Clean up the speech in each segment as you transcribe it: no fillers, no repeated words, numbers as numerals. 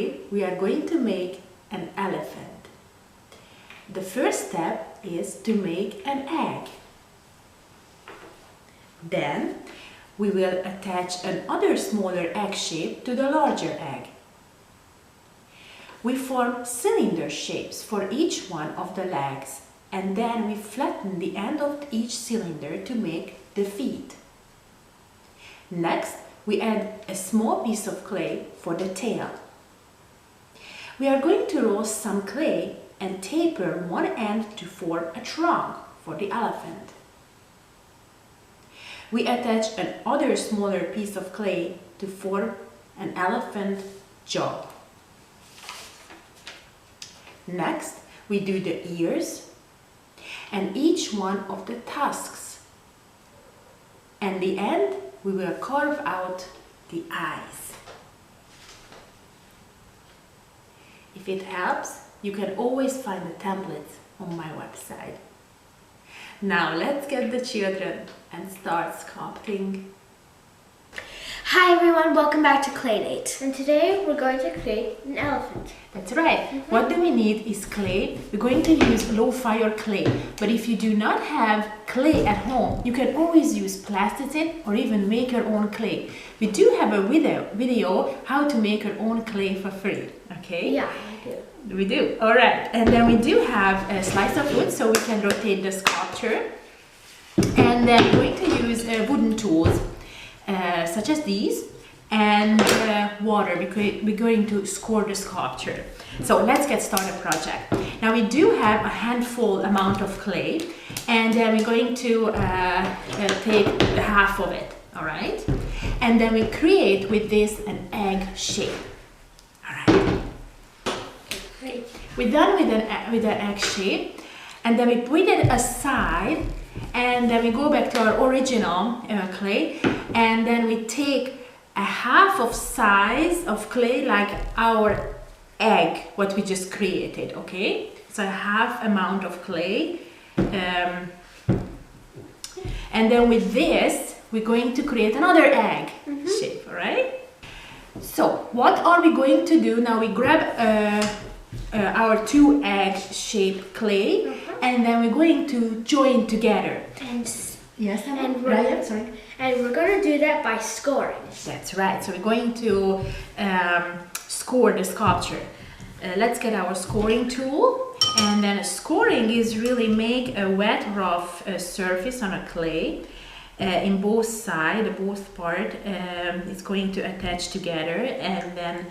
Today we are going to make an elephant. The first step is to make an egg. Then we will attach another smaller egg shape to the larger egg. We form cylinder shapes for each one of the legs, and then we flatten the end of each cylinder to make the feet. Next, we add a small piece of clay for the tail. We are going to roast some clay and taper one end to form a trunk for the elephant. We attach another smaller piece of clay to form an elephant jaw. Next, we do the ears and each one of the tusks. And the end, we will carve out the eyes. If it helps, you can always find the templates on my website. Now let's get the children and start sculpting. Hi everyone, welcome back to Claydate. And today we're going to create an elephant. That's right. What do we need is clay. We're going to use low fire clay. But if you do not have clay at home, you can always use plasticine or even make your own clay. We do have a video how to make your own clay for free. Okay? Yeah, I do. We do. All right. And then we do have a slice of wood so we can rotate the sculpture. And then we're going to use wooden tools such as these and water because we're going to score the sculpture. So let's get started project. Now we do have a handful amount of clay and then we're going to take half of it, all right? And then we create with this an egg shape, all right? Great. We're done with the egg shape and then we put it aside and then we go back to our original clay and then we take a half of size of clay like our egg what we just created, okay? So a half amount of clay and then with this we're going to create another egg shape, all right? So what are we going to do now? We grab our two egg shaped clay and then we're going to join together. Yes, and we're going to do that by scoring. That's right. So we're going to score the sculpture. Let's get our scoring tool, and then scoring is really make a wet rough surface on a clay in both sides, both part. It's going to attach together, and then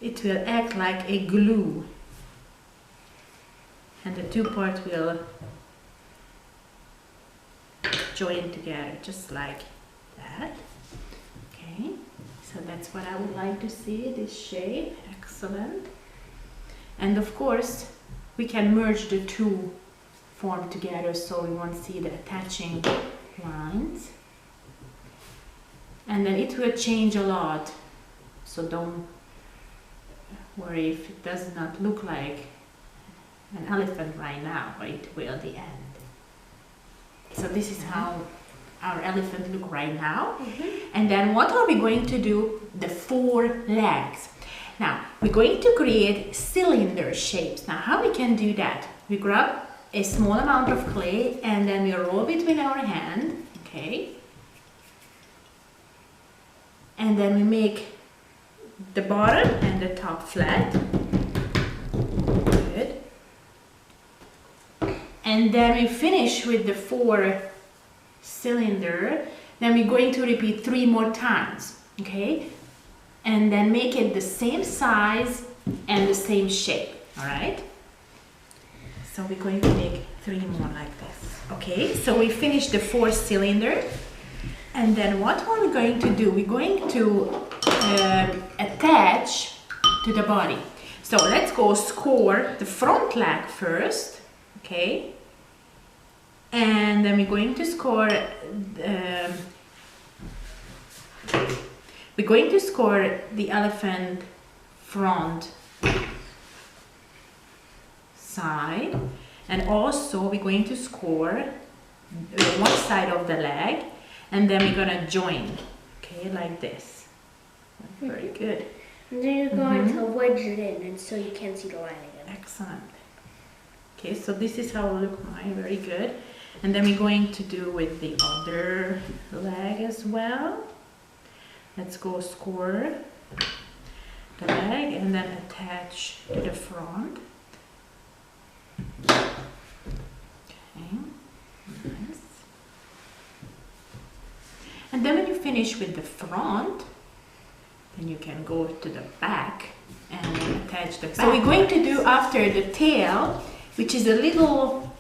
it will act like a glue, and the two parts will join together just like that. Okay, so that's what I would like to see, this shape. Excellent. And of course we can merge the two form together so we won't see the attaching lines, and then it will change a lot, so don't worry if it does not look like an elephant right now, but it will at the end. So this is how our elephant look right now. And then what are we going to do? The four legs. Now we're going to create cylinder shapes. Now how we can do that? We grab a small amount of clay and then we roll between our hand, okay? And then we make the bottom and the top flat. Good. And then we finish with the four cylinder. Then we're going to repeat 3 more times, okay? And then make it the same size and the same shape, all right? So we're going to make 3 more like this, okay? So we finished the 4 cylinder. And then what are we going to do? We're going to attach to the body. So let's go score the front leg first, okay? And then we're going to score the elephant front side, and also we're going to score one side of the leg, and then we're gonna join, okay, like this. Very good. And then you're going to wedge it in, and so you can't see the line again. Excellent. Okay, so this is how it looks mine. Very good. And then we're going to do with the other leg as well. Let's go score the leg and then attach to the front. Okay, nice. And then when you finish with the front, then you can go to the back and attach the back. So we're going to do after the tail, which is a little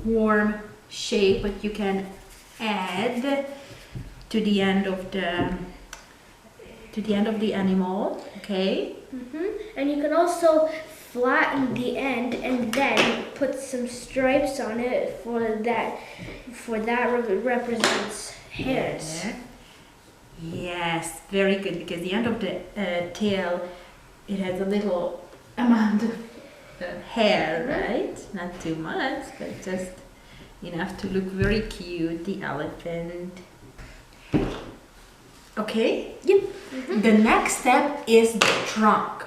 warm shape, but you can add to the end of the animal. Okay. And you can also flatten the end and then put some stripes on it for that represents hairs. Yeah. Yes, very good, because the end of the tail, it has a little amount of hair, right? Not too much, but just enough to look very cute, the elephant. Okay? Yep. The next step is the trunk.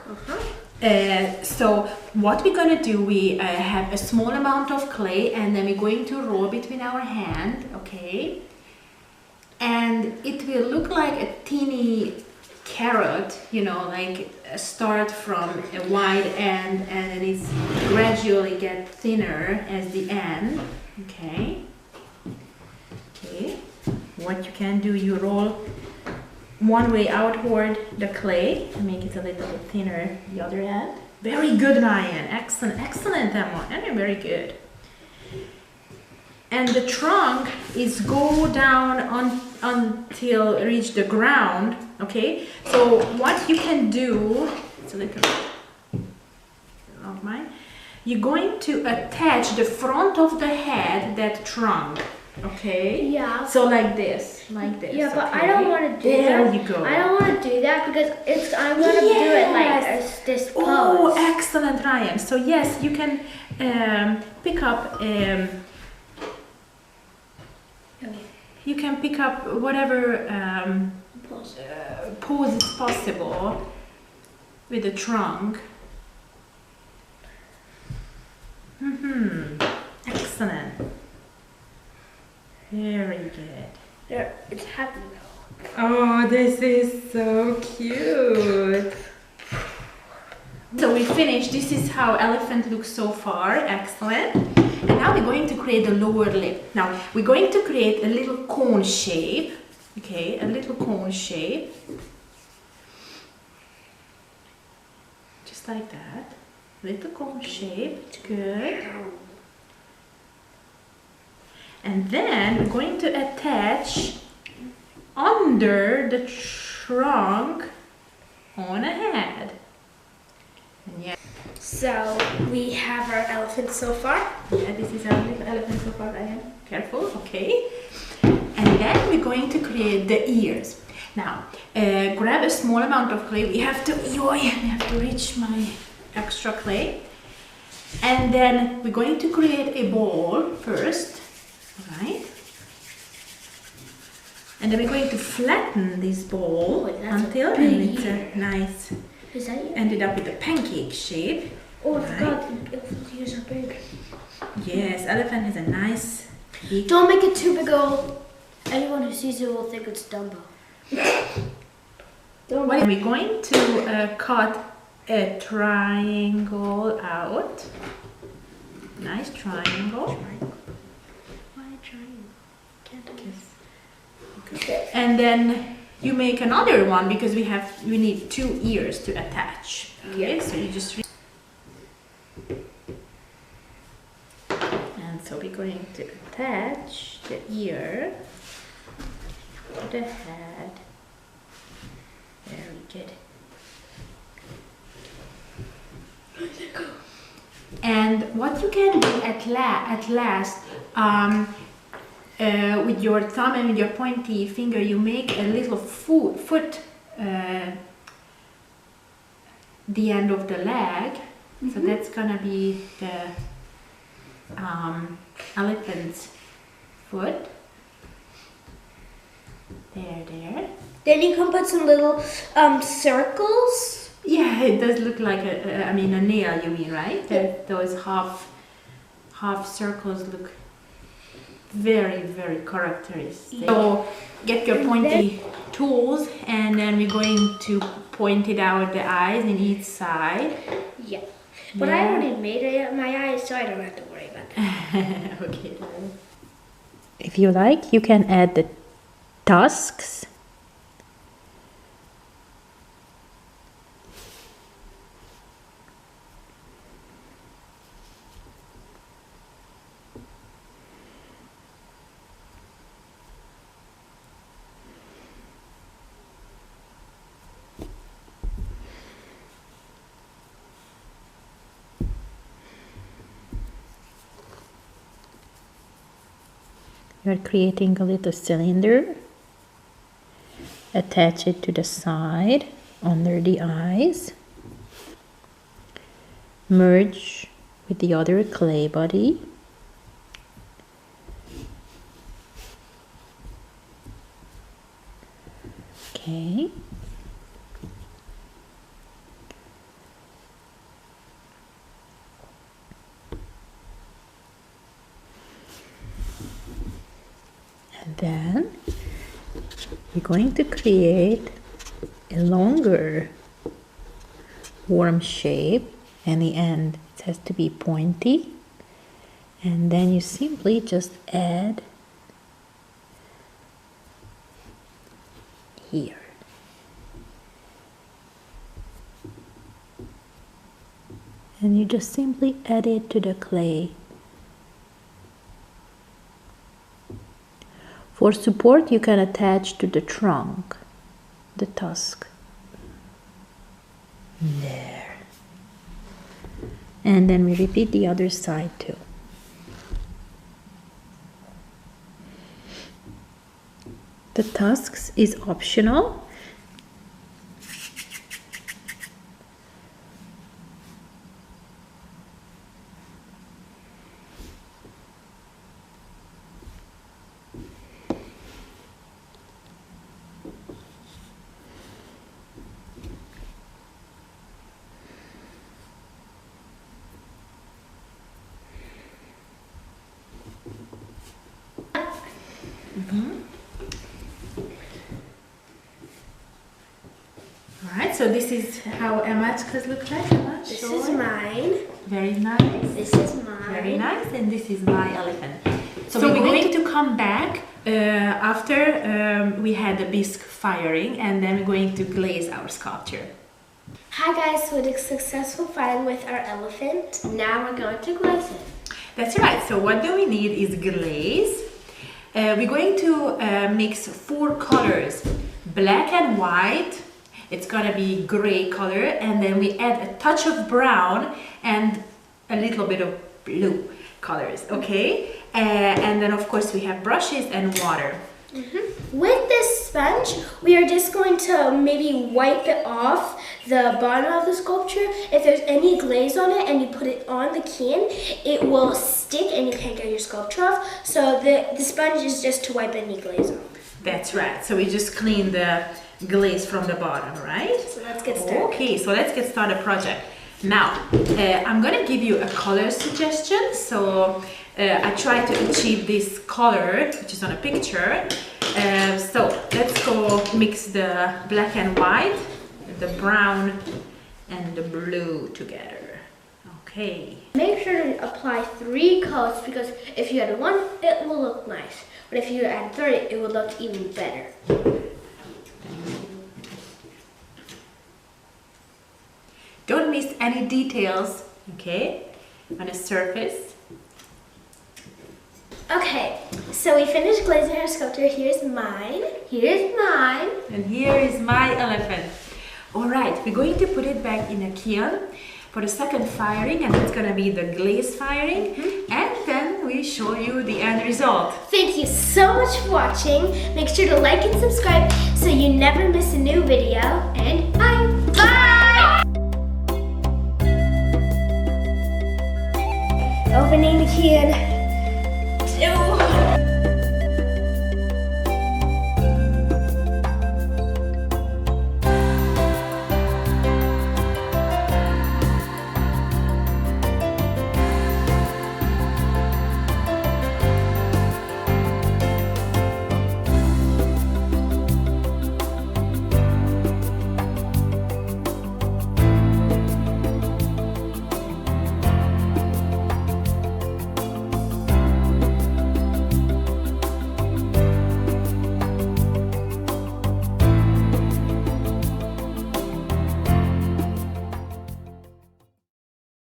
So what we're gonna do, we have a small amount of clay and then we're going to roll between our hand, okay? And it will look like a teeny carrot, you know, like start from a wide end and then it's gradually get thinner as the end, okay? Okay, what you can do, you roll one way outward the clay and make it a little bit thinner the other end. Very good, Ryan. Excellent, excellent, Emma. And very good. And the trunk is go down until reach the ground. Okay. So what you can do, it's a little of mine. You're going to attach the front of the head, that trunk. Okay. Yeah. So like this, Yeah, but okay? I don't want to do that. There you go. I don't want to do that because I'm gonna do it like this pose. Oh, excellent, Ryan. So yes, you can pick up. You can pick up whatever pose is possible with the trunk. Excellent. Very good. There, it's happy now. Oh, this is so cute. So we finished. This is how elephant looks so far. Excellent. And now we're going to create the lower lip. Now we're going to create a little cone shape. Okay, a little cone shape. Just like that. Little cone shape. Good. And then we're going to attach under the trunk on a head. And yeah. So we have our elephant so far. Yeah, this is our little elephant so far. I am careful, okay. And then we're going to create the ears. Now, grab a small amount of clay. We have to reach my extra clay. And then we're going to create a ball first. Right, and then we're going to flatten this ball until it's a nice. Is that you? Ended up with a pancake shape. Oh, I forgot the ears are big. Yes, elephant has a nice. Don't make it too big, or anyone who sees it will think it's Dumbo. We're going to cut a triangle out. Nice triangle. Okay. And then you make another one because we need 2 ears to attach. Okay, so you just and so we're going to attach the ear to the head. Very good. And what you can do at last, with your thumb and with your pointy finger, you make a little foot the end of the leg. So that's gonna be the elephant's foot. There. Then you can put some little circles. Yeah, it does look like a nail, you mean, right? Those half circles look very, very characteristic. Yeah. So get your pointy tools, and then we're going to point it out the eyes in each side. Yeah. But I already made my eyes, so I don't have to worry about that. Okay. If you like, you can add the tusks. You're creating a little cylinder. Attach it to the side under the eyes. Merge with the other clay body. Okay. And then we're going to create a longer worm shape, and the end it has to be pointy, and then you simply just add here. And you just simply add it to the clay. For support, you can attach to the trunk, the tusk. There. And then we repeat the other side too. The tusks is optional. Alright, so this is how Emma's look like. This is mine. Very nice. This is mine. Very nice, and this is my elephant. So we're going to come back after we had the bisque firing, and then we're going to glaze our sculpture. Hi guys, so the successful firing with our elephant. Now we're going to glaze it. That's right. So what do we need is glaze. We're going to mix 4 colors, black and white. It's gonna be gray color, and then we add a touch of brown and a little bit of blue colors, okay? And then of course we have brushes and water. With this sponge, we are just going to maybe wipe it off the bottom of the sculpture. If there's any glaze on it and you put it on the can, it will stick and you can't get your sculpture off. So the sponge is just to wipe any glaze off. That's right. So we just clean the glaze from the bottom, right? So let's get started. Okay, so let's get started project. Now, I'm gonna give you a color suggestion. So I try to achieve this color, which is on a picture. So let's go mix the black and white, the brown and the blue together. Okay. Make sure to apply 3 coats, because if you add 1, it will look nice. But if you add 3, it will look even better. Don't miss any details, okay, on the surface. Okay, so we finished glazing our sculpture. Here's mine. Here's mine. And here is my elephant. All right, we're going to put it back in a kiln for the second firing, and it's gonna be the glaze firing, and then we show you the end result. Thank you so much for watching. Make sure to like and subscribe so you never miss a new video, and bye! Opening the can.